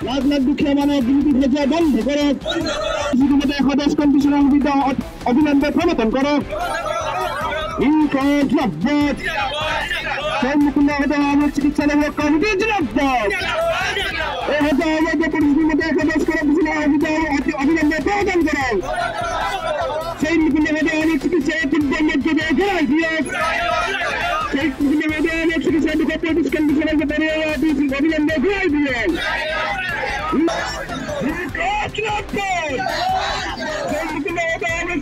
লাখ লাখ দুখীয়া মানুহ বিজেপি ভেজা বন্ধ কৰক। ইতিমধ্যে 110 কমিশনাৰ সুবিধা অবিলম্বে প্ৰৱৰ্তন কৰক। চিকিৎসালয় কমিটি জিন্দাবাদ। এই হাজাৰ পৰিস্থিতিৰ মধ্যে 110 কমিশনাৰ সুবিধা অবিলম্বে প্ৰৱৰ্তন কৰক। সেই মুকুন্দ অনেক চিকিৎসা ঘেরাই দিয়ে সেই মুকুন্দ অনেক চিকিৎসা 235 কমিশনার অবিলম্বে ঘেরাই দিয়ে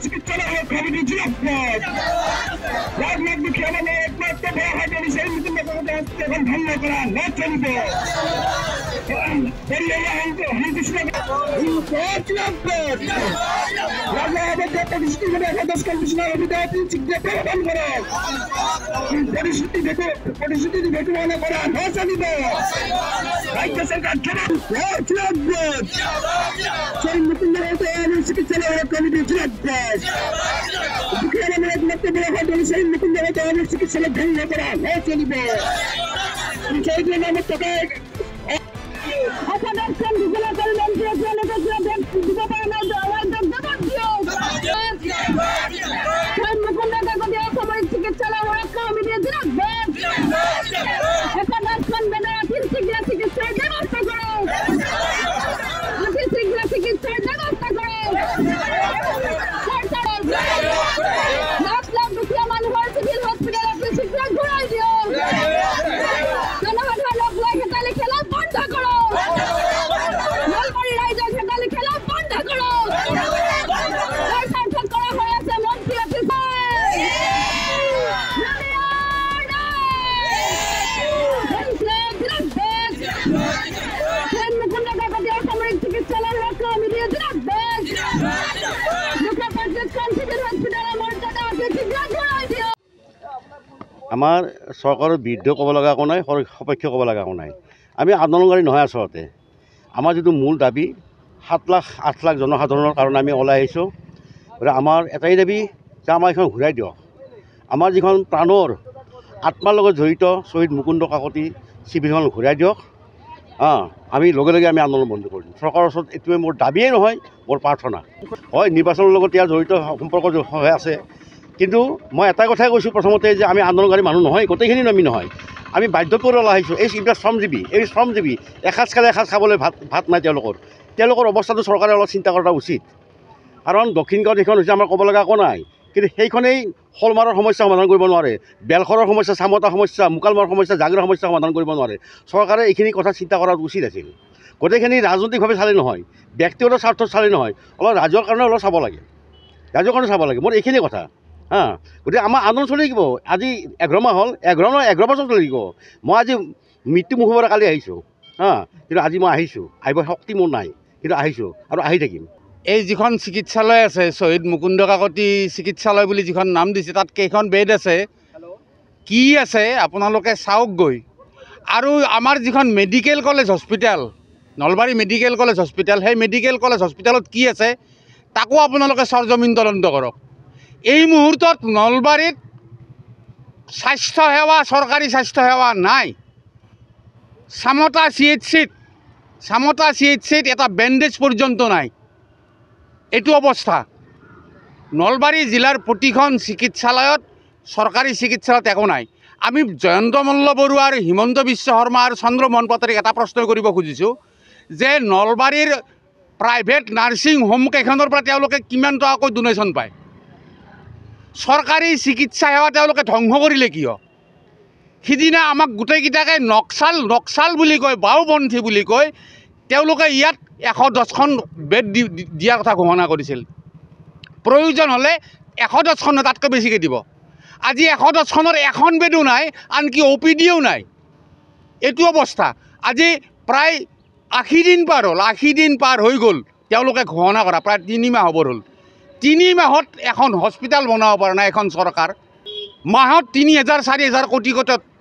চিকিৎসালয় কমিটি জিন্দাবাদ। লাখ লাখ দুঃখী আমাদের একমাত্র বড় হাজারি সেই মুকুন্দ এখন ভঙ্গ করা না চলবে। পরিস্থিতি ঘটনা করা না চলবে। রাজ্য সরকার সেই মুকুন্দ চিকিৎসালয় কমিটি জিন্দাবাদ। সেই মুকুন্দ চিকিৎসালয় ভঙ্গ করা না চলবে। সেই জন্য আমার টাকায় আমাৰ চৰকাৰৰ বিৰুদ্ধে ক'ব লগা একো নাই, সপক্ষে ক'ব লগা একো নাই। আমি আন্দোলনকাৰী নহয়। আচলতে আমাৰ যিটো মূল দাবী 7 লাখ 8 লাখ জনসাধাৰণৰ কাৰণে আমি ওলাই আহিছোঁ। গতিকে আমাৰ এটাই দাবী যে আমাৰ এইখন ঘূৰাই দিয়ক। আমাৰ যিখন প্ৰাণৰ আত্মাৰ লগত জড়িত শ্বহীদ মুকুন্দ কাকতি চিভিলখন ঘূৰাই দিয়ক। আমি লগে লগে আমি আন্দোলন বন্ধ কৰিম। চৰকাৰৰ ওচৰত এইটোৱে মোৰ দাবীয়ে নহয়, মোৰ প্ৰাৰ্থনা হয়। নিৰ্বাচনৰ লগত ইয়াৰ জড়িত সম্পৰ্ক হৈ আছে। কিন্তু মই এটা কথাই কৈছোঁ প্ৰথমতে যে আমি আন্দোলনকাৰী মানুহ নহয়, গোটেইখিনি আমি নহয়। আমি বাধ্য কৰি ওলাই আহিছোঁ। এইবিলাক শ্ৰমজীৱী এসাঁজ খালে এসাঁজ খাবলৈ ভাত নাই তেওঁলোকৰ অৱস্থাটো চৰকাৰে অলপ চিন্তা কৰা উচিত। কাৰণ দক্ষিণ গাঁৱত সেইখন হৈছে আমাৰ ক'ব লগা একো নাই। কিন্তু সেইখনেই শ'লমাৰৰ সমস্যা সমাধান কৰিব নোৱাৰে, বেলশৰৰ সমস্যা, চামতা সমস্যা, মুকালমাৰৰ সমস্যা, জাগিৰৰ সমস্যা সমাধান কৰিব নোৱাৰে। চৰকাৰে এইখিনি কথা চিন্তা কৰাটো উচিত আছিল। গোটেইখিনি ৰাজনৈতিকভাৱে চালে নহয়, ব্যক্তিগত স্বাৰ্থত চালে নহয়, অলপ ৰাজ্যৰ কাৰণে অলপ চাব লাগে, মোৰ এইখিনি কথা। গতিকে আমাৰ আন্দোলন চলি থাকিব। আজি 11 মাহ হ'ল, 11 বছৰ চলি থাকিব। মই আজি মৃত্যু মুখৰ কালি আহিছোঁ। কিন্তু আজি মই আহিছোঁ, আহিব শক্তি মোৰ নাই, কিন্তু আহিছোঁ আৰু আহি থাকিম। এই যিখন চিকিৎসালয় আছে শ্বহীদ মুকুন্দ কাকতি চিকিৎসালয় বুলি যিখন নাম দিছে, তাত কেইখন বেড আছে, কি আছে আপোনালোকে চাওক গৈ। আৰু আমাৰ যিখন medical college hospital, Nalbari medical college hospital, সেই মেডিকেল কলেজ হস্পিটেলত কি আছে তাকো আপোনালোকে সৰজমিন তদন্ত কৰক। এই মুহূৰ্তত নলবাৰীত স্বাস্থ্যসেৱা, চৰকাৰী স্বাস্থ্যসেৱা নাই। চামতা CHCত এটা বেণ্ডেজ পৰ্যন্ত নাই। এইটো অৱস্থা। নলবাৰী জিলাৰ প্ৰতিখন চিকিৎসালয়ত, চৰকাৰী চিকিৎসালয়ত একো নাই। আমি জয়ন্ত মল্ল বৰুৱা আৰু হিমন্ত বিশ্ব শৰ্মা আৰু চন্দ্ৰমোহন পাটোৱাৰীক এটা প্ৰশ্ন কৰিব খুজিছোঁ যে নলবাৰীৰ প্ৰাইভেট নাৰ্ছিং হোম কেইখনৰ পৰা তেওঁলোকে কিমান টকাকৈ ডোনেশ্যন পায়? চৰকাৰী চিকিৎসা সেৱা তেওঁলোকে ধ্বংস কৰিলে কিয়? সিদিনা আমাক গোটেইকেইটাকে নক্সাল বুলি কয়, বাওপন্থী বুলি কয়, তেওঁলোকে ইয়াত 110খন বেড দিয়াৰ কথা ঘোষণা কৰিছিল। প্ৰয়োজন হ'লে 110খন তাতকৈ বেছিকৈ দিব। আজি 110খনৰ এখন বেডো নাই, আনকি OPDও নাই। এইটো অৱস্থা। আজি প্ৰায় 80 দিন পাৰ হ'ল, 80 দিন পাৰ হৈ গ'ল তেওঁলোকে ঘোষণা কৰা, প্ৰায় 3 মাহ হ'ব হ'ল। 3 মাহত এখন হস্পিটেল বনাব পৰা নাই এখন চৰকাৰ। মাহত 3000-4000 কোটি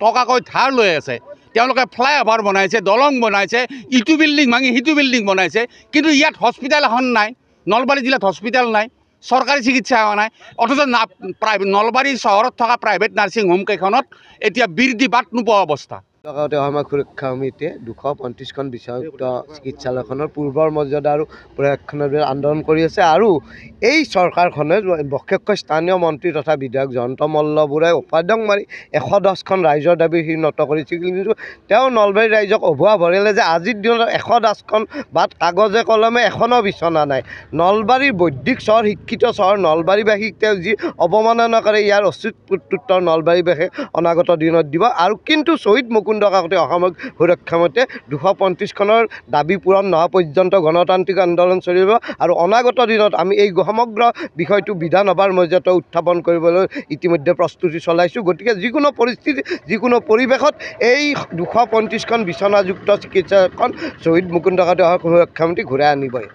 টকাকৈ ধাৰ লৈ আছে। তেওঁলোকে ফ্লাইঅভাৰ বনাইছে, দলং বনাইছে, ইটো বিল্ডিং ভাঙি সিটো বিল্ডিং বনাইছে, কিন্তু ইয়াত হস্পিটেল এখন নাই। নলবাৰী জিলাত হস্পিটেল নাই, চৰকাৰী চিকিৎসা সেৱা নাই। অথচ নলবাৰী চহৰত থকা প্ৰাইভেট নাৰ্ছিং হোম কেইখনত এতিয়া বিৰতি বাট নোপোৱা অৱস্থা। আমাৰ সুৰক্ষা সমিতিয়ে 235খন বিচনাযুক্ত চিকিৎসালয়খনৰ পূৰ্বৰ মৰ্যাদা আৰু প্ৰশিক্ষণৰ বাবে আন্দোলন কৰি আছে আৰু এই চৰকাৰখনে বিশেষকৈ স্থানীয় মন্ত্ৰী তথা বিধায়ক জয়ন্ত মল্ল বৰুৱাই উপাদং মাৰি 110খন ৰাইজৰ দাবী নত কৰিছিল। কিন্তু তেওঁ নলবাৰী ৰাইজক অভুৱা ভৰালে যে আজিৰ দিনত 110খন বাট কাগজে কলমে এখনো বিচনা নাই। নলবাৰীৰ বৈদিক চহৰ, শিক্ষিত চহৰ নলবাৰীবাসীক তেওঁ যি অৱমাননা কৰে ইয়াৰ উচিত প্ৰত্যুত্তৰ নলবাৰীবাসীয়ে অনাগত দিনত দিব। আৰু কিন্তু শ্বহীদ মুকুন্দ কাকতি অসামৰিক সুৰক্ষা সমিতিয়ে 235খনৰ দাবী পূৰণ নোহোৱা পৰ্যন্ত গণতান্ত্ৰিক আন্দোলন চলিব আৰু অনাগত দিনত আমি এই সমগ্ৰ বিষয়টো বিধানসভাৰ মৰ্যাদা উত্থাপন কৰিবলৈ ইতিমধ্যে প্ৰস্তুতি চলাইছোঁ। গতিকে যিকোনো পৰিস্থিতি, যিকোনো পৰিৱেশত এই 235খন বিচনাযুক্ত চিকিৎসালয়খন শ্বহীদ মুকুন্দ কাকতি সুৰক্ষা সমিতি ঘূৰাই আনিবই।